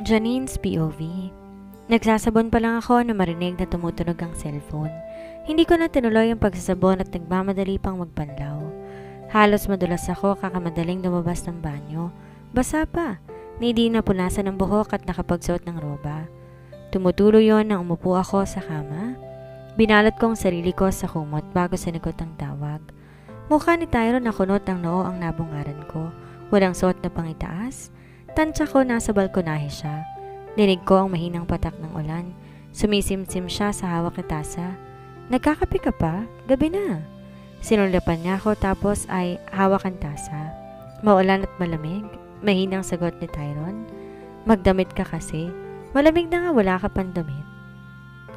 Janine's POV. Nagsasabon pa lang ako na marinig na tumutunog ang cellphone. Hindi ko na tinuloy ang pagsasabon at nagmamadali pang magpanlaw. Halos madulas ako kakamadaling lumabas ng banyo. Basa pa, hindi napunasan ng buhok at nakapagsuot ng roba. Tumutulo yon nang umupo ako sa kama. Binalot kong sarili ko sa kumot bago sinagot ang tawag. Mukha ni Tyrone na kunot ng noo ang nabungaran ko. Walang suot na pangitaas. Tansya ko nasa balkonahe siya. Dinig ko ang mahinang patak ng ulan. Sumisimsim siya sa hawak ni tasa. Nagkakape ka pa? Gabi na. Sinulapan niya ako tapos ay hawak ang tasa. Maulan at malamig. Mahinang sagot ni Tyrone. Magdamit ka kasi. Malamig na nga wala ka pang damit.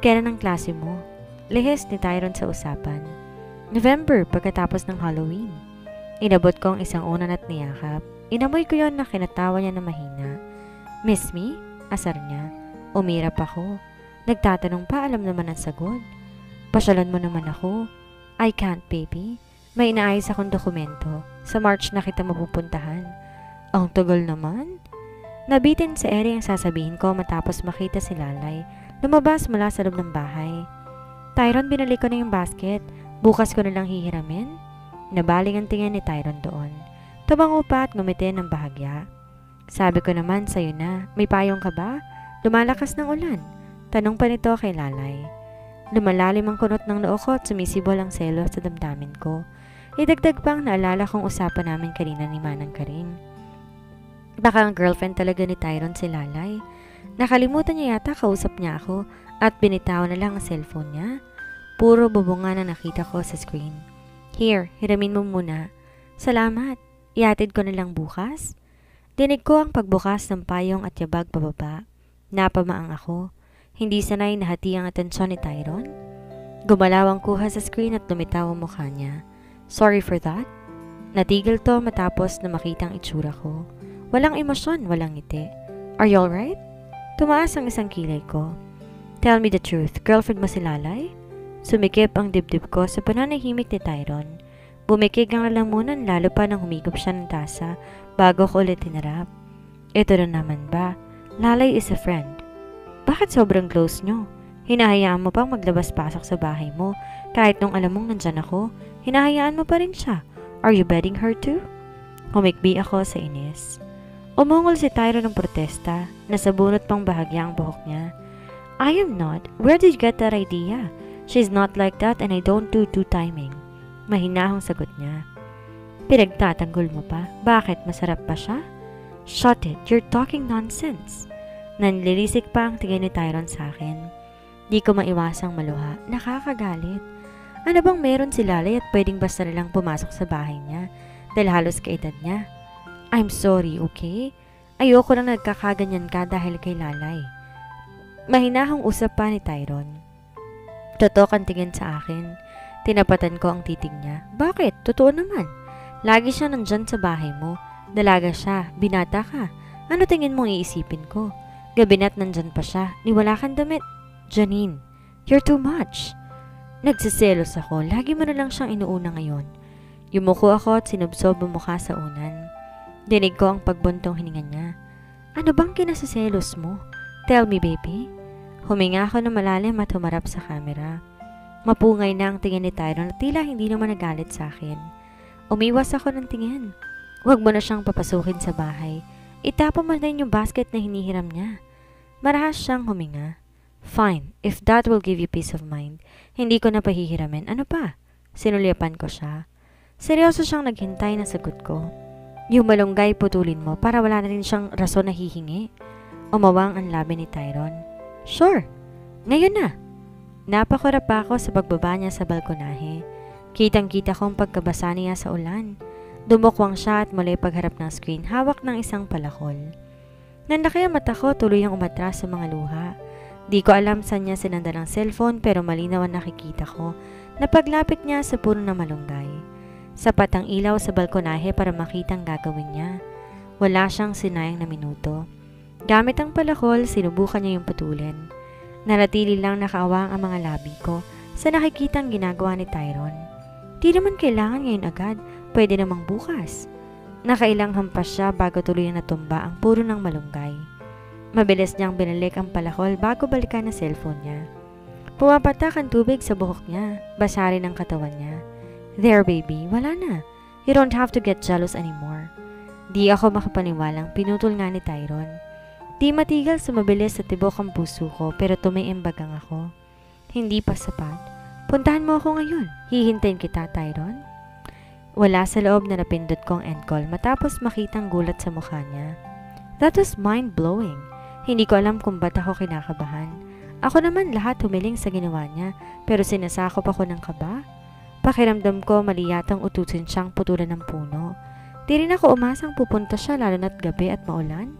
Kailan ang klase mo? Lihis ni Tyrone sa usapan. November, pagkatapos ng Halloween. Inabot ko ang isang unan at niyakap. Inamoy ko yon na kinatawa niya na mahina. Miss me? Asar niya. Umirap ako. Nagtatanong pa, alam naman ang sagot. Pasyalan mo naman ako. I can't, baby. May inaayos akong dokumento. Sa March na kita mapupuntahan. Ang tagal naman. Nabitin sa ere ang sasabihin ko matapos makita si Lalay. Lumabas mula sa loob ng bahay. Tyrone, binalik ko na yung basket. Bukas ko na lang hihiramin. Nabaling ang tingin ni Tyrone doon. Tumango pa at ngumiti ng bahagya. Sabi ko naman sa'yo na, may payong ka ba? Lumalakas ng ulan. Tanong pa nito kay Lalay. Lumalalim ang kunot ng noo ko at sumisibol ang selos sa damdamin ko. Idagdag pa ang naalala kong usapan namin kanina ni Manang Karing. Baka ang girlfriend talaga ni Tyrone si Lalay. Nakalimutan niya yata kausap niya ako at binitawan na lang ang cellphone niya. Puro bubunga na nakita ko sa screen. Here, hiramin mo muna. Salamat. Ihatid ko na lang bukas. Dinig ko ang pagbukas ng payong at yabag pababa. Napamaang ako. Hindi sanay nahati ang atensyon ni Tyrone. Gumalaw ang kuha sa screen at lumitaw ang mukha niya. Sorry for that. Natigil to matapos na makita ang itsura ko. Walang emosyon, walang ngiti. Are you alright? Tumaas ang isang kilay ko. Tell me the truth, girlfriend mo si Lalay? Sumikip ang dibdib ko sa pananahimik ni Tyrone. Bumikig ang lalamunan lalo pa nang humigop siya ng tasa bago ko ulit tinarap. Ito na naman ba? Lalay is a friend. Bakit sobrang close nyo? Hinahayaan mo pang maglabas-pasok sa bahay mo kahit nung alam mong nandyan ako, hinahayaan mo pa rin siya. Are you bedding her too? Humikbi ako sa inis. Umungol si Tyrone ng protesta, nasabunot pang bahagya ang buhok niya. I am not. Where did you get that idea? She's not like that and I don't do two-timing. Mahinahong sagot niya. Pinagtatanggol mo pa? Bakit? Masarap pa siya? Shut it, you're talking nonsense. Nanlilisik pa ang tingin ni Tyrone sa akin. Di ko maiwasang maluha. Nakakagalit. Ano bang meron si Lalay at pwedeng basta nalang pumasok sa bahay niya dahil halos kaedad niya? I'm sorry, okay? Ayoko na nagkakaganyan ka dahil kay Lalay. Mahinahong usap pa ni Tyrone. Totok ang tingin sa akin. Tinapatan ko ang titig niya. Bakit? Totoo naman. Lagi siya nandyan sa bahay mo. Dalaga siya. Binata ka. Ano tingin mong iisipin ko? Gabi na't nandyan pa siya. Niwala kang damit. Janine, you're too much. Nagsiselos ako. Lagi mo na lang siyang inuuna ngayon. Yumuko ako at sinubsob ang mukha sa unan. Dinig ko ang pagbuntong hininga niya. Ano bang kinasiselos mo? Tell me, baby. Huminga ako ng malalim at humarap sa camera. Mapungay na ang tingin ni Tyrone at tila hindi naman nagalit sa akin. Umiwas ako ng tingin. Huwag mo na siyang papasukin sa bahay. Itapon mo na yung basket na hinihiram niya. Marahas siyang huminga. Fine, if that will give you peace of mind. Hindi ko na pahihiramin. Ano pa? Sinulyapan ko siya. Seryoso siyang naghintay na sagot ko. Yung malunggay putulin mo para wala na rin siyang rason na hihingi. Umawang ang labi ni Tyrone. Sure, ngayon na. Napakurap pa ako sa pagbaba niya sa balkonahe. Kitang-kita ko ang pagkabasa niya sa ulan. Dumukwang siya at muli pagharap ng screen, hawak ng isang palakol. Nanlaki ang mata ko, tuloy ang umatras sa mga luha. Di ko alam saan niya sinandal ang cellphone pero malinaw ang nakikita ko na paglapit niya sa puno ng malunggay. Sapat ang ilaw sa balkonahe para makita ang gagawin niya. Wala siyang sinayang na minuto. Gamit ang palakol, sinubukan niya yung putulin. Nanatili lang nakaawang ang mga labi ko sa nakikitang ginagawa ni Tyrone. Di naman kailangan ngayon agad, pwede namang bukas. Nakailang hampas siya bago tuloy na natumba ang puro ng malunggay. Mabilis niyang binalik ang palakol bago balikan ang cellphone niya. Pumapatak ang tubig sa buhok niya, basa rin ang katawan niya. There baby, wala na. You don't have to get jealous anymore. Di ako makapaniwalang pinutol nga ni Tyron. Di matigil sa mabilis sa tibok ang puso ko pero tumiimbagang ako. Hindi pa sapat. Puntahan mo ako ngayon. Hihintayin kita, Tyron. Wala sa loob na napindot kong end call matapos makitang gulat sa mukha niya. That was mind-blowing. Hindi ko alam kung ba't ako kinakabahan. Ako naman lahat humiling sa ginawa niya pero sinasakop ako ng kaba. Pakiramdam ko mali yatang utusin siyang putulan ng puno. Di rin ako umasang pupunta siya lalo na't gabi at maulan.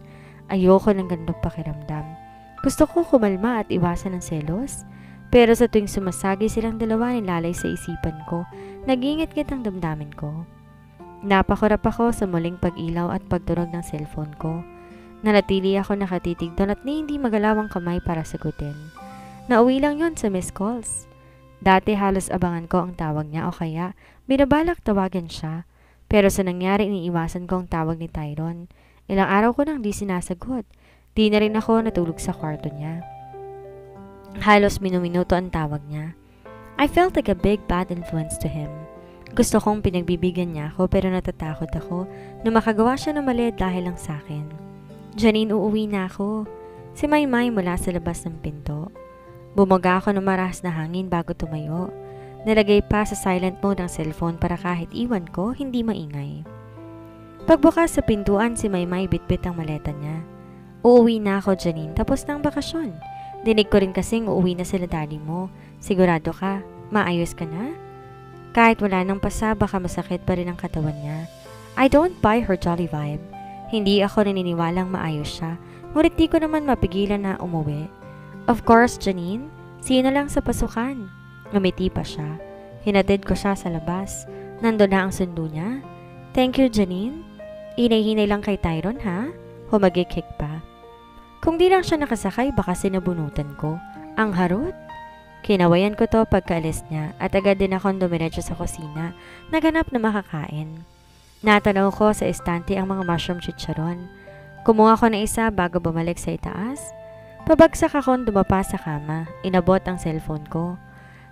Ayoko ng ganitong pakiramdam. Gusto ko kumalma at iwasan ng selos. Pero sa tuwing sumasagi silang dalawa nilalay sa isipan ko, nag-ingit-ngit ang damdamin ko. Napakurap ako sa muling pag-ilaw at pagtunog ng cellphone ko. Nanatili ako nakatitig doon at hindi magalawang kamay para sagutin. Nauwi lang yon sa missed calls. Dati halos abangan ko ang tawag niya o kaya binabalak tawagan siya. Pero sa nangyari iniiwasan ko ang tawag ni Tyron. Ilang araw ko nang di sinasagot. Di na rin ako natulog sa kwarto niya. Halos minuminuto ang tawag niya. I felt like a big bad influence to him. Gusto kong pinagbibigyan niya ako pero natatakot ako na makagawa siya ng mali dahil lang sa akin. Janine, uuwi na ako. Si Maymay mula sa labas ng pinto. Bumaga ako ng marahas na hangin bago tumayo. Nalagay pa sa silent mode ang cellphone para kahit iwan ko, hindi maingay. Pagbukas sa pintuan, si Maymay bitbit ang maleta niya. Uuwi na ako, Janine, tapos ng bakasyon. Dinig ko rin kasing uuwi na sila daddy mo. Sigurado ka, maayos ka na? Kahit wala nang pasa, baka masakit pa rin ang katawan niya. I don't buy her jolly vibe. Hindi ako naniniwalang maayos siya, ngunit di ko naman mapigilan na umuwi. Of course, Janine, sino lang sa pasukan. Ngumiti pa siya. Hinatid ko siya sa labas. Nandun na ang sundo niya. Thank you, Janine. Hinay-hinay lang kay Tyron, ha? Humagikik pa. Kung di lang siya nakasakay, baka sinabunutan ko. Ang harot. Kinawayan ko to pagkaalis niya at agad din akong dumiretso sa kusina, naganap na makakain. Natanaw ko sa estante ang mga mushroom chicharon. Kumuha ko ng isa bago bumalik sa itaas. Pabagsak akong dumapa sa kama, inabot ang cellphone ko.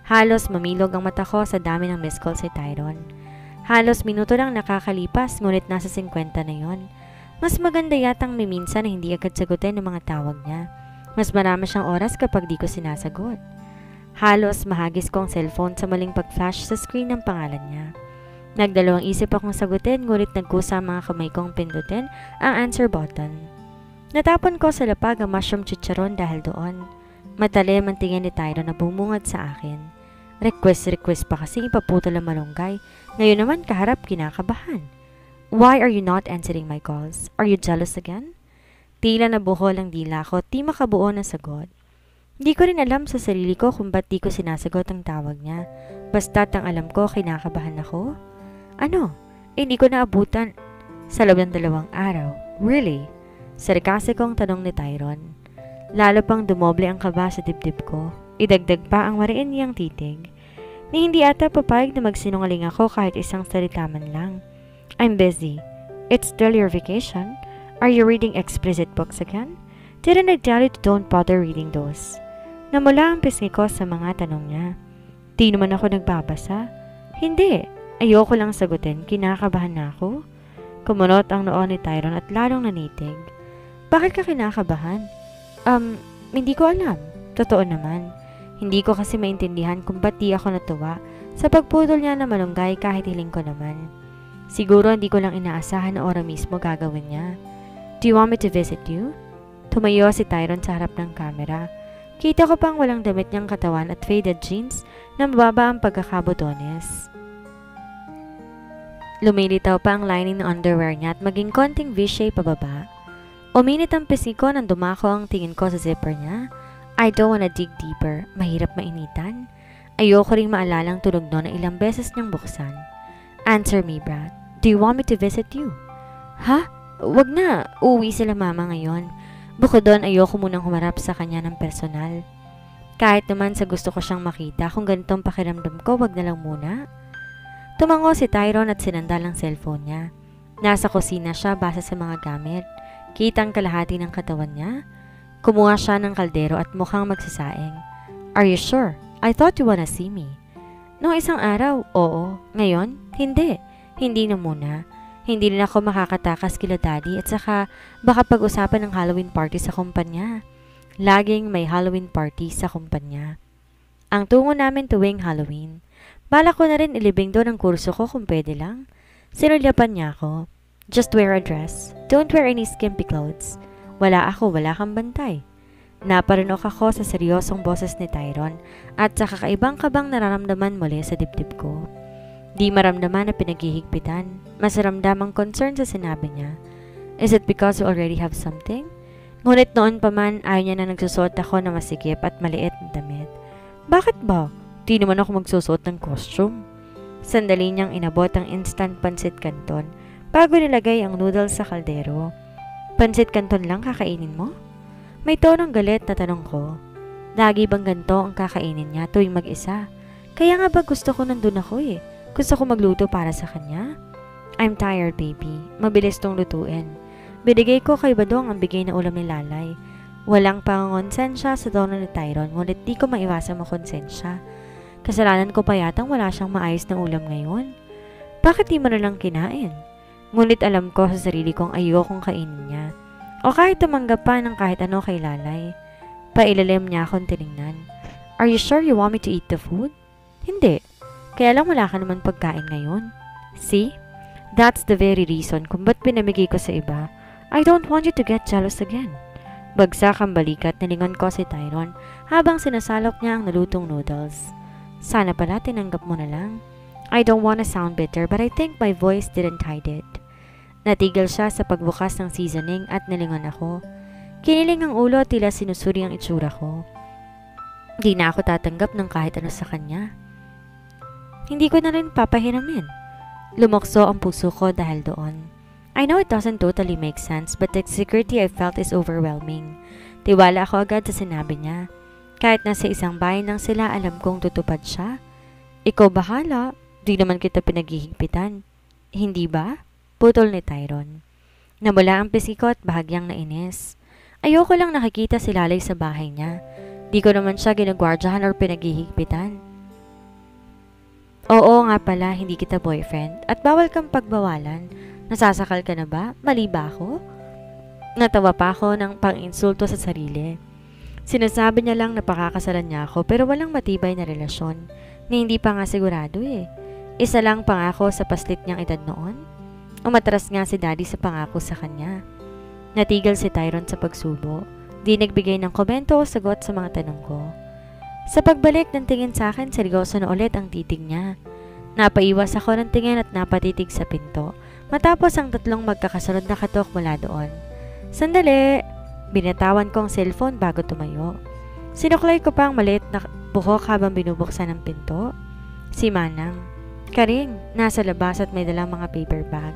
Halos mamilog ang mata ko sa dami ng missed call si Tyron. Halos minuto lang nakakalipas ngunit nasa 50 na yon. Mas maganda yatang may minsan na hindi agad sagutin ng mga tawag niya. Mas marami siyang oras kapag di ko sinasagot. Halos mahagis ko ang cellphone sa maling pag-flash sa screen ng pangalan niya. Nagdalawang isip akong sagutin ngunit nagkusa ang mga kamay kong pindutin ang answer button. Natapon ko sa lapag ang mushroom chicharon dahil doon. Matalim ang tingin ni Tyron na bumungad sa akin. Request pa kasi ipaputol ang malunggay. Ngayon naman kaharap kinakabahan. Why are you not answering my calls? Are you jealous again? Tila nabuhol ang dila ko, di makabuo ng sagot. Di ko rin alam sa sarili ko kung ba't di ko sinasagot ang tawag niya. Basta't ang alam ko kinakabahan ako. Ano? Hindi ko naabutan sa loob ng 2 araw. Really? Sarkasikong tanong ni Tyron. Lalo pang dumoble ang kaba sa dibdib ko. Idagdag pa ang mariin niyang titig. Ni hindi ata papayag na magsinungaling ako kahit isang salita man lang. I'm busy. It's still your vacation. Are you reading explicit books again? Didn't I tell you to don't bother reading those? Namula ang pisngi ko sa mga tanong niya. Di naman ako nagbabasa. Hindi. Ayoko lang sagutin. Kinakabahan na ako. Kumunot ang noo ni Tyron at lalong nanitig. Bakit ka kinakabahan? Hindi ko alam. Totoo naman. Hindi ko kasi maintindihan kung ba't di ako natuwa sa pagputol niya na malunggay kahit hiling ko naman. Siguro hindi ko lang inaasahan na ora mismo gagawin niya. Do you want me to visit you? Tumayo si Tyron sa harap ng kamera. Kita ko pang walang damit niyang katawan at faded jeans na mababa ang pagkakabotones. Lumilitaw pa ang lining ng underwear niya at maging konting V-shape pababa. Uminit ang pisngi ko nang dumako ang tingin ko sa zipper niya. I don't wanna dig deeper. Mahirap mainitan. Ayoko ring maalalang tunog noon na ilang beses niyang buksan. Answer me, Brad. Do you want me to visit you? Ha? Wag na. Uuwi sila mama ngayon. Bukod doon, ayoko munang humarap sa kanya ng personal. Kahit naman sa gusto ko siyang makita, kung ganitong pakiramdam ko, wag na lang muna. Tumango si Tyron at sinandal ang cellphone niya. Nasa kusina siya base sa mga gamit. Kitang kalahati ng katawan niya. Kumuha siya ng kaldero at mukhang magsasaing. Are you sure? I thought you wanna see me. Noong isang araw, oo. Ngayon, hindi. Hindi na muna. Hindi rin ako makakatakas kila daddy at saka baka pag-usapan ng Halloween party sa kumpanya. Laging may Halloween party sa kumpanya. Ang tungo namin tuwing Halloween. Balak ko na rin ilibing doon ang kurso ko kung pwede lang. Sinulyapan niya ako. Just wear a dress. Don't wear any skimpy clothes. Wala ako, wala kang bantay. Naparinok ako sa seryosong boses ni Tyron at sa kakaibang kabang nararamdaman muli sa dibdib ko. Di maramdaman na pinaghihigpitan. Mas ramdam ang concern sa sinabi niya. Is it because you already have something? Ngunit noon pa man ayaw niya na nagsusuot ako na masikip at maliit na damit. Bakit ba? Di naman ako magsusuot ng costume. Sandali niyang inabot ang instant pansit canton bago nilagay ang noodles sa kaldero. Pansit canton lang kakainin mo? May tonong galit na tanong ko. Lagi bang ganito ang kakainin niya tuwing mag-isa? Kaya nga ba gusto ko nandun ako eh. Gusto ko magluto para sa kanya. I'm tired, baby. Mabilis tong lutuin. Binigay ko kay Badong ang bigay na ulam ni Lalay. Walang pangongonsensya sa tono ni Tyron, ngunit di ko maiwasang makonsensya. Kasalanan ko pa yatang wala siyang maayos na ulam ngayon. Bakit di mo na lang kinain? Ngunit alam ko sa sarili kong ayokong kainin niya. O kahit tumanggap pa ng kahit ano kay Lalay. Pailalim niya akong tinignan. Are you sure you want me to eat the food? Hindi. Kaya lang wala ka naman pagkain ngayon. See? That's the very reason kung ba't pinamigay ko sa iba. I don't want you to get jealous again. Bagsak ang balikat, nilingon ko si Tyron habang sinasalok niya ang nalutong noodles. Sana pala tinanggap mo na lang. I don't wanna sound bitter but I think my voice didn't hide it. Natigil siya sa pagbukas ng seasoning at nilingon ako. Kiniling ang ulo at tila sinusuri ang itsura ko. Di na ako tatanggap ng kahit ano sa kanya. Hindi ko na rin papahiramin. Lumokso ang puso ko dahil doon. I know it doesn't totally make sense but the security I felt is overwhelming. Tiwala ako agad sa sinabi niya. Kahit nasa isang bayan lang sila, alam kong tutupad siya. Ikaw bahala, di naman kita pinaghihigpitan. Hindi ba? Putol ni Tyron. Namula ang pisngi ko at bahagyang nainis. Ayoko lang nakikita si Lalay sa bahay niya. Di ko naman siya ginagwardyahan or pinaghihigpitan. Oo nga pala, hindi kita boyfriend at bawal kang pagbawalan. Nasasakal ka na ba? Mali ba ako? Natawa pa ako ng pang-insulto sa sarili. Sinasabi niya lang na pakakasalan niya ako pero walang matibay na relasyon na hindi pa nga sigurado eh. Isa lang pangako sa paslit niyang edad noon. Umatras nga si Daddy sa pangako sa kanya. Natigil si Tyron sa pagsubo. Di nagbigay ng komento o sagot sa mga tanong ko. Sa pagbalik ng tingin sa akin, seryoso na ulit ang titig niya. Napaiwas ako ng tingin at napatitig sa pinto. Matapos ang tatlong magkakasunod na katok mula doon. Sandali! Binatawan ko ang cellphone bago tumayo. Sinuklay ko pa ang maliit na buhok habang binubuksan ang pinto. Si Manang. Karing, nasa labas at may dalang mga paper bag.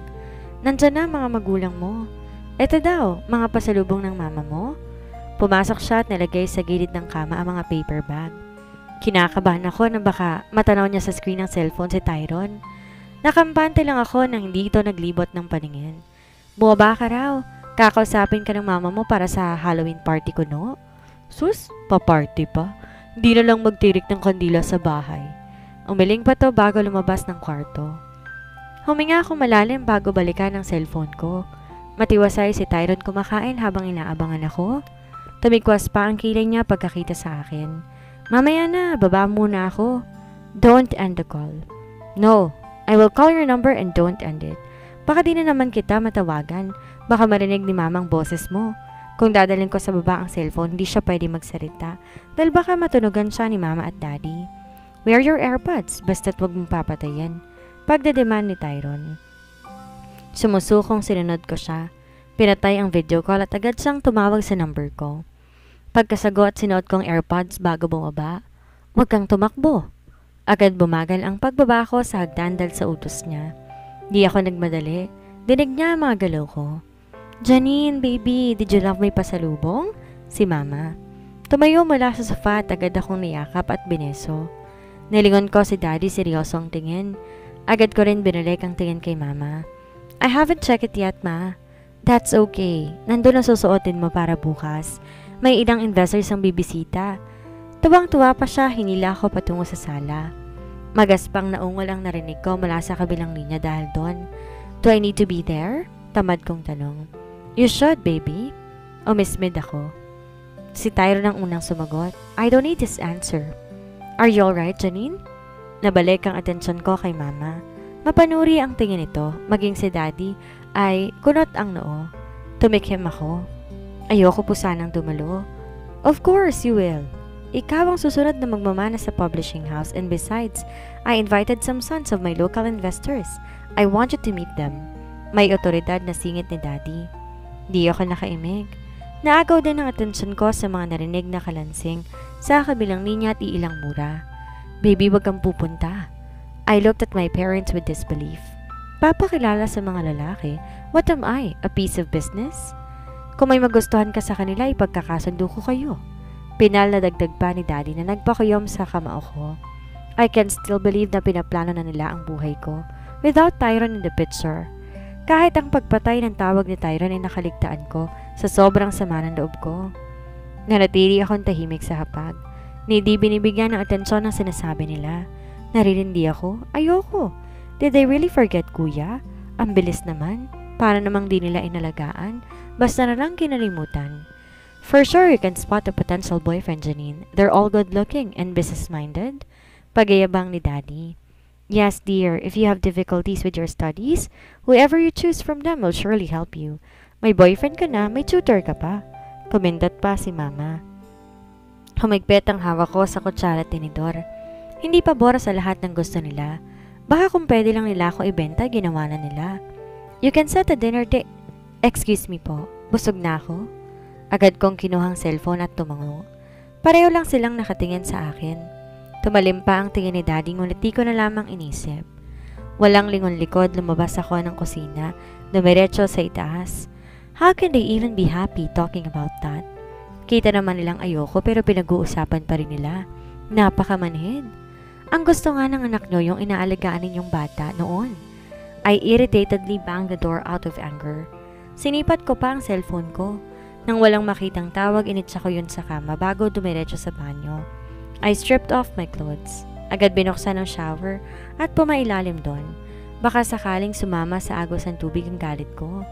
Nandyan na mga magulang mo. Eto daw, mga pasalubong ng mama mo. Pumasok siya at nilagay sa gilid ng kama ang mga paper bag. Kinakabahan ako na baka matanaw niya sa screen ng cellphone si Tyron. Nakampante lang ako nang hindi ito naglibot ng paningin. Bumaba ka raw. Kakausapin ka ng mama mo para sa Halloween party ko, no? Sus, pa-party pa. Hindi na lang magtirik ng kandila sa bahay. Umiling pa to bago lumabas ng kwarto. Huminga ako malalim bago balikan ang cellphone ko. Matiwasay si Tyron kumakain habang inaabangan ako. Tumigwas pa ang kilay niya pagkakita sa akin. Mamaya na, baba muna ako. Don't end the call. No, I will call your number and don't end it. Baka di na naman kita matawagan. Baka marinig ni mamang boses mo. Kung dadalhin ko sa baba ang cellphone, hindi siya pwede magsalita. Dahil baka matunugan siya ni mama at daddy. Wear your AirPods, basta't wag mong papatayin. Pagdedemand ni Tyron. Sumusukong sinunod ko siya. Pinatay ang video call at agad siyang tumawag sa number ko. Pagkasagot, sinuot kong AirPods bago bumaba. Huwag kang tumakbo. Agad bumagal ang pagbaba ko sa hagdan dahil sa utos niya. Di ako nagmadali. Dinig niya ang mga galaw ko. Janine, baby, did you love my pasalubong? Si mama. Tumayo mula sa sofa at agad akong niyakap at bineso. Nilingon ko si daddy seryosong tingin. Agad ko rin binalik ang tingin kay mama. I haven't checked it yet, ma. That's okay. Nandun ang susuotin mo para bukas. May ilang investors ang bibisita. Tuwang-tuwa pa siya, hinila ako patungo sa sala. Magaspang na ungol ang narinig ko mula sa kabilang linya dahil doon. Do I need to be there? Tamad kong tanong. You should, baby. Umismid ako. Si Tyron ang unang sumagot. I don't need this answer. Are you alright, Janine? Nabalik ang atensyon ko kay mama. Mapanuri ang tingin nito, maging si daddy ay kunot ang noo. Tumikhim ako. Ayoko po sanang dumalo. Of course you will. Ikaw ang susunod na magmamana sa publishing house, and besides, I invited some sons of my local investors. I want you to meet them. May otoridad na singit ni daddy. Di ako nakaimig. Naagaw din ang atensyon ko sa mga narinig na kalansing sa kabilang linya at iilang mura. Baby, wag kang pupunta. I looked at my parents with disbelief. Papakilala sa mga lalaki? What am I? A piece of business? Kung may magustuhan ka sa kanila, ipagkakasundo ko kayo. Pinal na dagdag pa ni daddy na nagpakuyom sa kamao ko. I can still believe na pinaplano na nila ang buhay ko without Tyron in the picture. Kahit ang pagpatay ng tawag ni Tyron ay nakaligtaan ko sa sobrang sama ng loob ko. Nanatili akong tahimik sa hapag. Hindi binibigyan ng atensyon ang sinasabi nila. Naririndi ako. Ayoko. Did they really forget kuya? Ang bilis naman. Para namang di nila inalagaan. Basta na lang kinalimutan. For sure, you can spot a potential boyfriend, Janine. They're all good-looking and business-minded. Pagayabang ni daddy. Yes, dear. If you have difficulties with your studies, whoever you choose from them will surely help you. May boyfriend ka na, may tutor ka pa. Kumindat pa si mama. Humigpit ang hawak ko sa kutsara at tinidor. Hindi pabor sa lahat ng gusto nila. Baka kung pwede lang nila ako ibenta, ginawa na nila. You can set a dinner date. Excuse me po, busog na ako. Agad kong kinuhang cellphone at tumango. Pareho lang silang nakatingin sa akin. Tumalim pa ang tingin ni daddy ngunit di ko na lamang inisip. Walang lingon likod, lumabas ako ng kusina, dumiretso sa itaas. How can they even be happy talking about that? Kita naman nilang ayoko pero pinag-uusapan pa rin nila. Napakamanhid. Ang gusto nga ng anak nyo yung inaalagaan ninyong bata noon. I irritatedly banged the door out of anger. Sinipat ko pa ang cellphone ko. Nang walang makitang tawag, initsa ko yun sa kama bago dumiretso sa banyo. I stripped off my clothes. Agad binuksan ang shower at pumailalim doon. Baka sakaling sumama sa agos ng tubig ang galit ko.